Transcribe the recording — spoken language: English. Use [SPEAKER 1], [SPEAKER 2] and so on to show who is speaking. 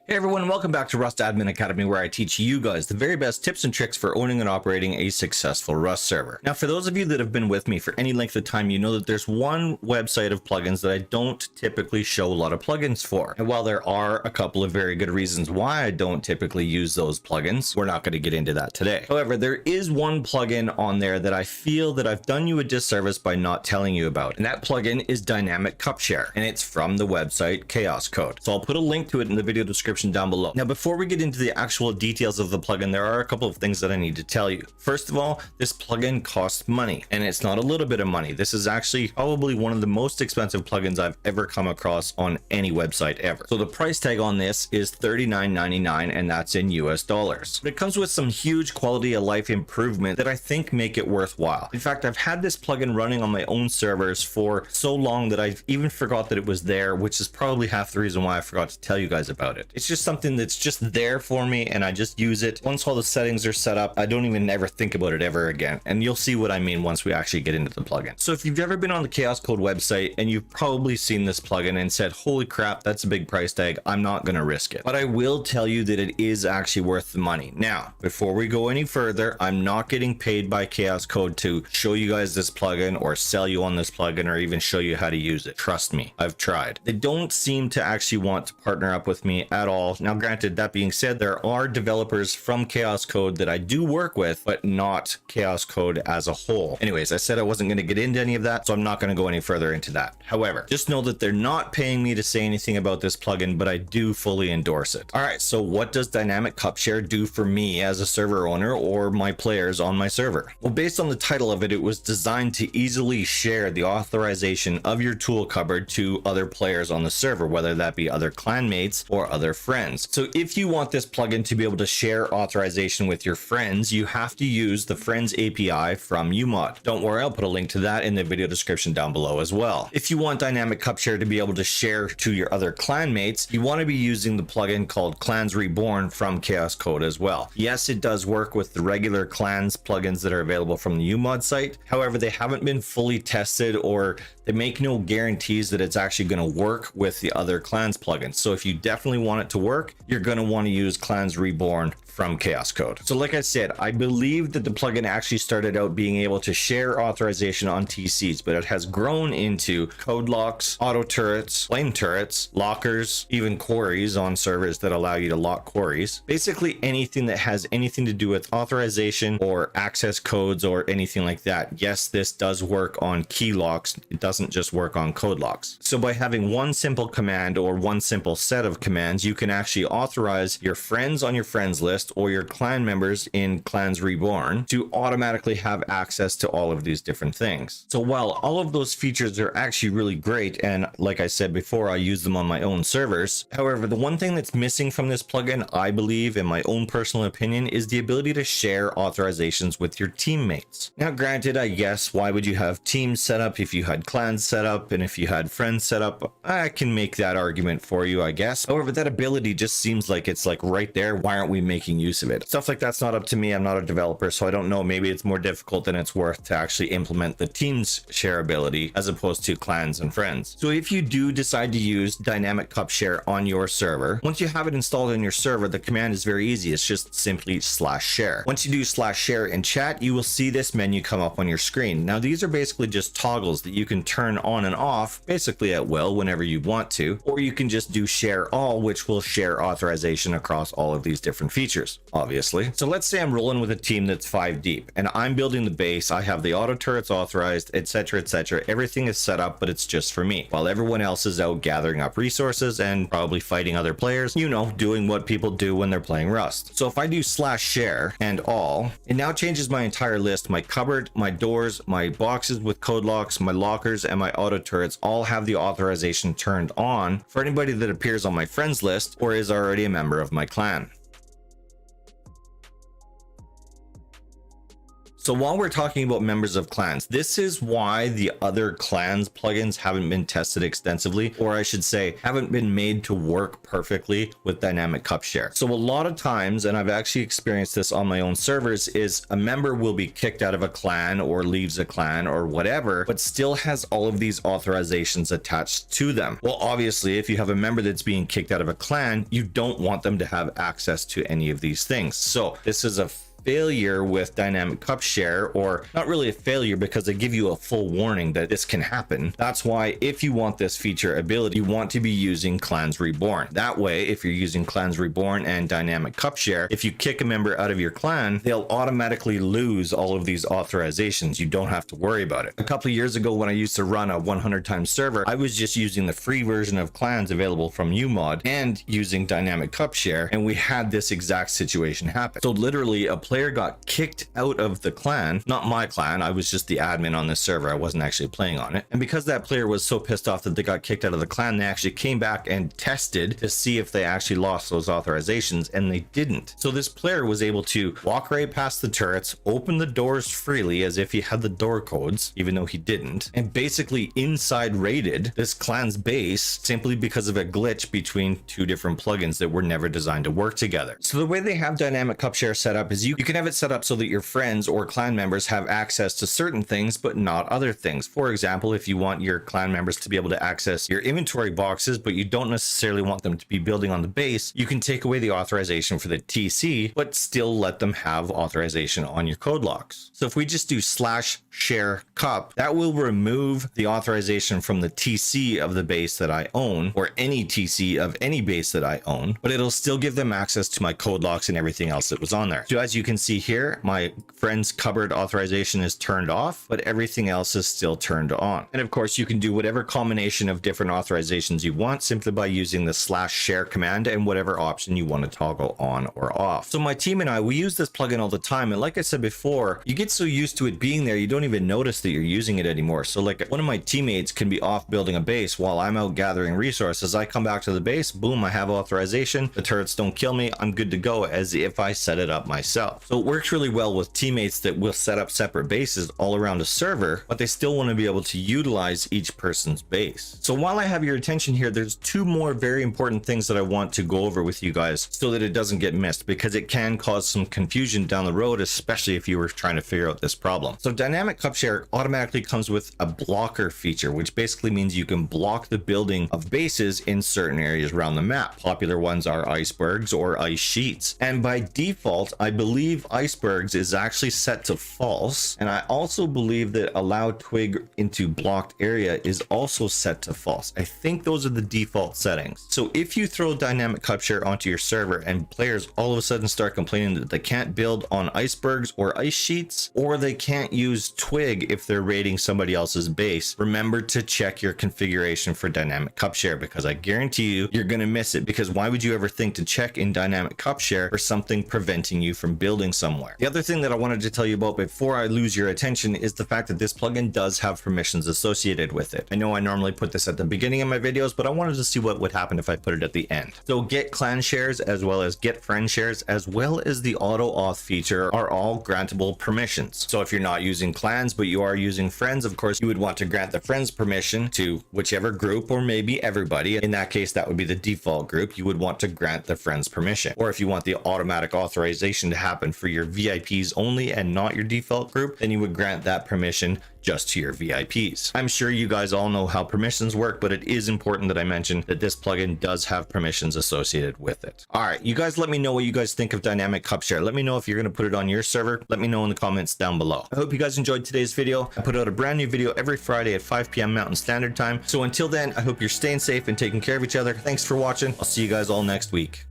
[SPEAKER 1] Hey everyone, welcome back to Rust Admin Academy, where I teach you guys the very best tips and tricks for owning and operating a successful Rust server. Now, for those of you that have been with me for any length of time, you know that there's one website of plugins that I don't typically show a lot of plugins for. And while there are a couple of very good reasons why I don't typically use those plugins, we're not going to get into that today. However, there is one plugin on there that I feel that I've done you a disservice by not telling you about. And that plugin is DynamicCupShare, and it's from the website Chaos Code. So I'll put a link to it in the video description down below. Now, before we get into the actual details of the plugin, there are a couple of things that I need to tell you. First of all, this plugin costs money, and it's not a little bit of money. This is actually probably one of the most expensive plugins I've ever come across on any website ever. So the price tag on this is $39.99, and that's in US dollars. But it comes with some huge quality of life improvement that I think make it worthwhile. In fact, I've had this plugin running on my own servers for so long that I even forgot that it was there, which is probably half the reason why I forgot to tell you guys about it. It's just something that's just there for me, and I just use it. Once all the settings are set up, I don't even ever think about it ever again. And you'll see what I mean once we actually get into the plugin. So if you've ever been on the Chaos Code website and you've probably seen this plugin and said, holy crap, that's a big price tag, I'm not going to risk it. But I will tell you that it is actually worth the money. Now, before we go any further, I'm not getting paid by Chaos Code to show you guys this plugin or sell you on this plugin or even show you how to use it. Trust me, I've tried. They don't seem to actually want to partner up with me at all. Now, granted, that being said, there are developers from Chaos Code that I do work with, but not Chaos Code as a whole. Anyways, I said I wasn't going to get into any of that, so I'm not going to go any further into that. However, just know that they're not paying me to say anything about this plugin, but I do fully endorse it. All right, so what does DynamicCupShare do for me as a server owner or my players on my server? Well, based on the title of it, it was designed to easily share the authorization of your tool cupboard to other players on the server, whether that be other clanmates or other friends. So if you want this plugin to be able to share authorization with your friends, you have to use the Friends API from uMod. Don't worry, I'll put a link to that in the video description down below as well. If you want DynamicCupShare to be able to share to your other clanmates, you want to be using the plugin called ClansReborn from Chaos Code as well. Yes, it does work with the regular clans plugins that are available from the uMod site. However, they haven't been fully tested, or they make no guarantees that it's actually going to work with the other clans plugins. So if you definitely want it to work, you're going to want to use ClansReborn from Chaos Code. So like I said, I believe that the plugin actually started out being able to share authorization on TCs, but it has grown into code locks, auto turrets, flame turrets, lockers, even queries on servers that allow you to lock queries. Basically anything that has anything to do with authorization or access codes or anything like that. Yes, this does work on key locks. It doesn't just work on code locks. So by having one simple command or one simple set of commands, you can actually authorize your friends on your friends list or your clan members in ClansReborn to automatically have access to all of these different things. So while all of those features are actually really great, and like I said before, I use them on my own servers, however, the one thing that's missing from this plugin, I believe, in my own personal opinion, is the ability to share authorizations with your teammates. Now, granted, I guess, why would you have teams set up if you had clans set up and if you had friends set up? I can make that argument for you, I guess. However, that ability just seems like it's like right there. Why aren't we making use of it? Stuff like that's not up to me. I'm not a developer, so I don't know. Maybe it's more difficult than it's worth to actually implement the team's shareability as opposed to clans and friends. So if you do decide to use DynamicCupShare on your server, once you have it installed on your server, the command is very easy. It's just simply /share. Once you do /share in chat, you will see this menu come up on your screen. Now, these are basically just toggles that you can turn on and off basically at will whenever you want to, or you can just do share all, which will share authorization across all of these different features, obviously. So let's say I'm rolling with a team that's 5 deep and I'm building the base. I have the auto turrets authorized, etc., etc. Everything is set up, but it's just for me, while everyone else is out gathering up resources and probably fighting other players, you know, doing what people do when they're playing Rust. So if I do /share and all, it now changes my entire list. My cupboard, my doors, my boxes with code locks, my lockers, and my auto turrets all have the authorization turned on for anybody that appears on my friends list or is already a member of my clan. So while we're talking about members of clans, this is why the other clans plugins haven't been tested extensively, or I should say haven't been made to work perfectly with DynamicCupShare. So a lot of times, and I've actually experienced this on my own servers, is a member will be kicked out of a clan or leaves a clan or whatever, but still has all of these authorizations attached to them. Well, obviously, if you have a member that's being kicked out of a clan, you don't want them to have access to any of these things. So this is a failure with DynamicCupShare, or not really a failure because they give you a full warning that this can happen. That's why if you want this feature ability, you want to be using ClansReborn. That way, if you're using ClansReborn and DynamicCupShare, if you kick a member out of your clan, they'll automatically lose all of these authorizations. You don't have to worry about it. A couple of years ago when I used to run a 100 times server, I was just using the free version of clans available from uMod and using DynamicCupShare, and we had this exact situation happen. So literally a player got kicked out of the clan, not my clan, I was just the admin on this server, I wasn't actually playing on it, and because that player was so pissed off that they got kicked out of the clan, they actually came back and tested to see if they actually lost those authorizations, and they didn't. So this player was able to walk right past the turrets, open the doors freely as if he had the door codes, even though he didn't, and basically inside raided this clan's base simply because of a glitch between two different plugins that were never designed to work together. So the way they have DynamicCupShare set up is you can have it set up so that your friends or clan members have access to certain things but not other things. For example, if you want your clan members to be able to access your inventory boxes but you don't necessarily want them to be building on the base, you can take away the authorization for the TC but still let them have authorization on your code locks. So if we just do /share_cup, that will remove the authorization from the TC of the base that I own, or any TC of any base that I own, but it'll still give them access to my code locks and everything else that was on there. So as you can see here, my friend's cupboard authorization is turned off, but everything else is still turned on. And of course, you can do whatever combination of different authorizations you want simply by using the /share command and whatever option you want to toggle on or off. So my team and I, we use this plugin all the time, and like I said before, you get so used to it being there, you don't even notice that you're using it anymore. So like one of my teammates can be off building a base while I'm out gathering resources. I come back to the base, boom, I have authorization, the turrets don't kill me, I'm good to go as if I set it up myself. So it works really well with teammates that will set up separate bases all around a server, but they still want to be able to utilize each person's base. So while I have your attention here, there's two more very important things that I want to go over with you guys so that it doesn't get missed, because it can cause some confusion down the road, especially if you were trying to figure out this problem. So DynamicCupShare automatically comes with a blocker feature, which basically means you can block the building of bases in certain areas around the map. Popular ones are icebergs or ice sheets. And by default, I believe icebergs is actually set to false. And I also believe that allow twig into blocked area is also set to false. I think those are the default settings. So if you throw DynamicCupShare onto your server and players all of a sudden start complaining that they can't build on icebergs or ice sheets, or they can't use twig if they're raiding somebody else's base, remember to check your configuration for DynamicCupShare, because I guarantee you, you're going to miss it. Because why would you ever think to check in DynamicCupShare for something preventing you from building somewhere? The other thing that I wanted to tell you about before I lose your attention is the fact that this plugin does have permissions associated with it. I know I normally put this at the beginning of my videos, but I wanted to see what would happen if I put it at the end. So get clan shares as well as get friend shares as well as the auto auth feature are all grantable permissions. So if you're not using clans but you are using friends, of course you would want to grant the friends permission to whichever group, or maybe everybody. In that case, that would be the default group. You would want to grant the friends permission. Or if you want the automatic authorization to happen for your VIPs only and not your default group, then you would grant that permission just to your VIPs. I'm sure you guys all know how permissions work, but it is important that I mention that this plugin does have permissions associated with it. All right, you guys let me know what you guys think of DynamicCupShare. Let me know if you're going to put it on your server. Let me know in the comments down below. I hope you guys enjoyed today's video. I put out a brand new video every Friday at 5 p.m. Mountain Standard Time. So until then, I hope you're staying safe and taking care of each other. Thanks for watching. I'll see you guys all next week.